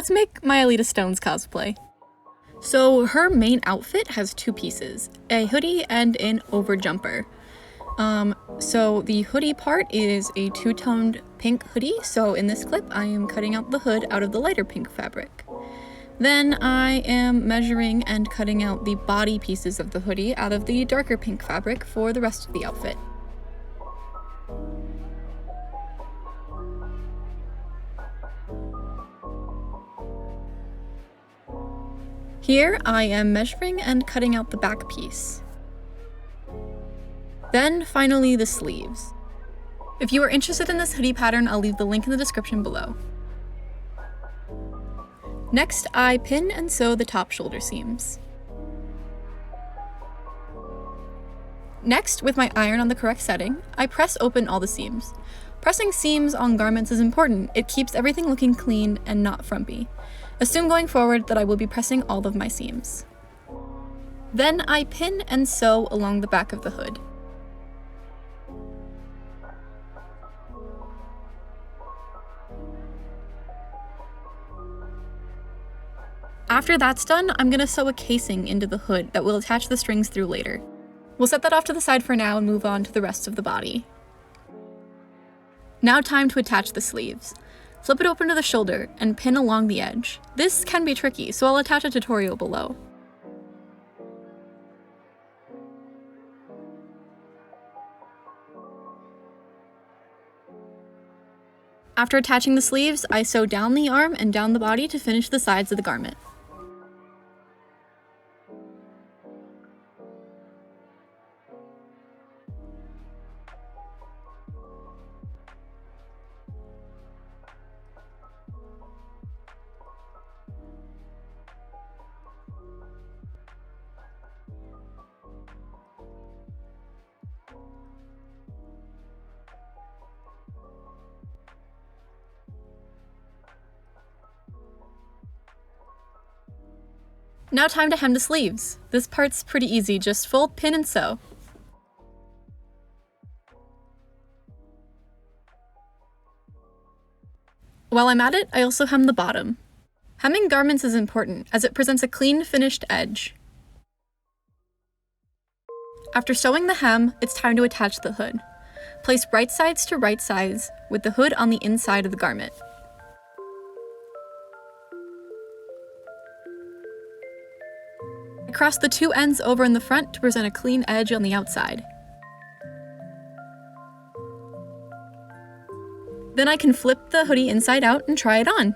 let's make my Aelita Stone's cosplay. So her main outfit has two pieces, a hoodie and an over jumper. So the hoodie part is a two-toned pink hoodie, so in this clip I am cutting out the hood out of the lighter pink fabric. Then I am measuring and cutting out the body pieces of the hoodie out of the darker pink fabric for the rest of the outfit. Here I am measuring and cutting out the back piece. Then finally the sleeves. If you are interested in this hoodie pattern, I'll leave the link in the description below. Next, I pin and sew the top shoulder seams. Next, with my iron on the correct setting, I press open all the seams. Pressing seams on garments is important. It keeps everything looking clean and not frumpy. Assume going forward that I will be pressing all of my seams. Then I pin and sew along the back of the hood. After that's done, I'm gonna sew a casing into the hood that will attach the strings through later. We'll set that off to the side for now and move on to the rest of the body. Now time to attach the sleeves. Flip it open to the shoulder and pin along the edge. This can be tricky, so I'll attach a tutorial below. After attaching the sleeves, I sew down the arm and down the body to finish the sides of the garment. Now time to hem the sleeves. This part's pretty easy, just fold, pin, and sew. While I'm at it, I also hem the bottom. Hemming garments is important, as it presents a clean, finished edge. After sewing the hem, it's time to attach the hood. Place right sides to right sides, with the hood on the inside of the garment. Cross the two ends over in the front to present a clean edge on the outside. Then I can flip the hoodie inside out and try it on.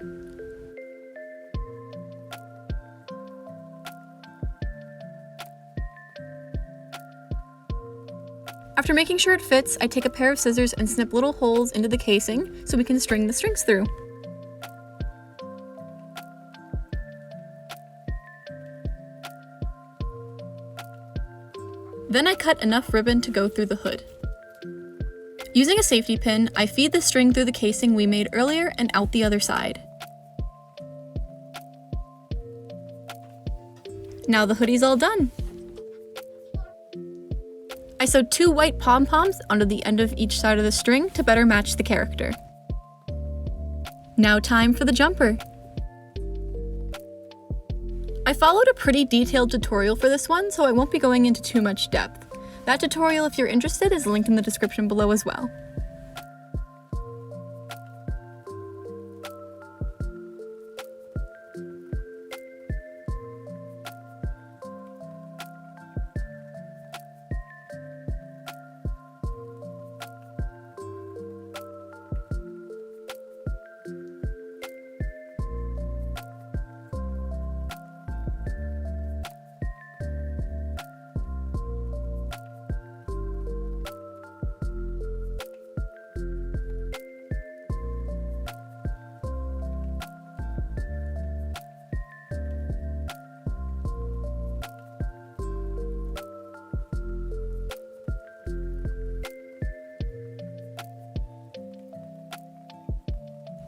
After making sure it fits, I take a pair of scissors and snip little holes into the casing so we can string the strings through. Then I cut enough ribbon to go through the hood. Using a safety pin, I feed the string through the casing we made earlier and out the other side. Now the hoodie's all done. I sewed 2 white pom-poms onto the end of each side of the string to better match the character. Now time for the jumper. I followed a pretty detailed tutorial for this one, so I won't be going into too much depth. That tutorial, if you're interested, is linked in the description below as well.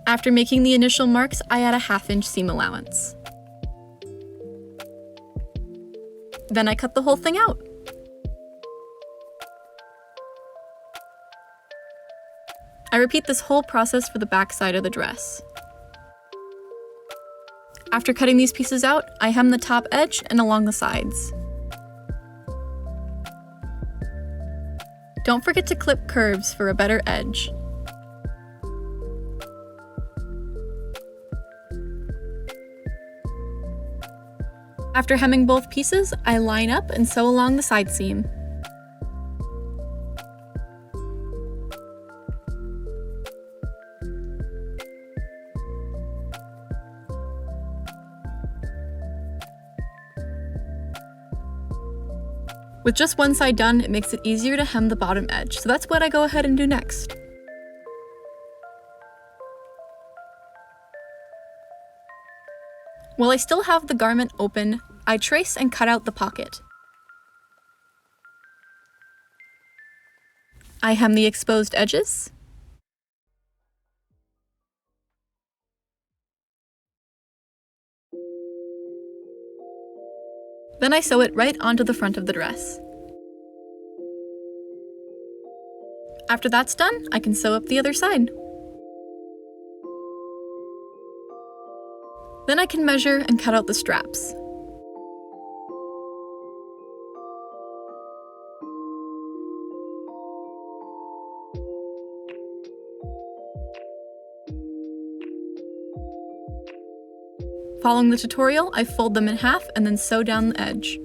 After making the initial marks, I add a 1/2-inch seam allowance. Then I cut the whole thing out. I repeat this whole process for the back side of the dress. After cutting these pieces out, I hem the top edge and along the sides. Don't forget to clip curves for a better edge. After hemming both pieces, I line up and sew along the side seam. With just one side done, it makes it easier to hem the bottom edge, so that's what I go ahead and do next. While I still have the garment open, I trace and cut out the pocket. I hem the exposed edges. Then I sew it right onto the front of the dress. After that's done, I can sew up the other side. Then I can measure and cut out the straps. Following the tutorial, I fold them in half and then sew down the edge.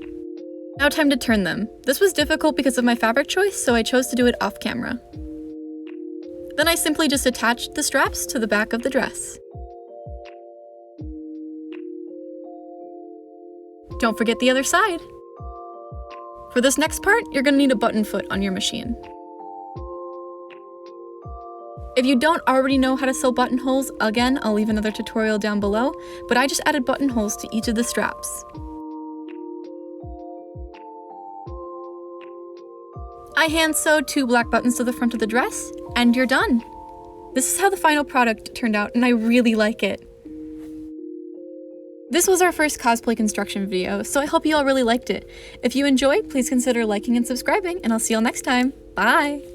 Now time to turn them. This was difficult because of my fabric choice, so I chose to do it off camera. Then I simply just attached the straps to the back of the dress. Don't forget the other side. For this next part, you're going to need a button foot on your machine. If you don't already know how to sew buttonholes, again, I'll leave another tutorial down below, but I just added buttonholes to each of the straps. I hand sewed 2 black buttons to the front of the dress, and you're done. This is how the final product turned out, and I really like it. This was our first cosplay construction video, so I hope you all really liked it. If you enjoyed, please consider liking and subscribing, and I'll see you all next time. Bye!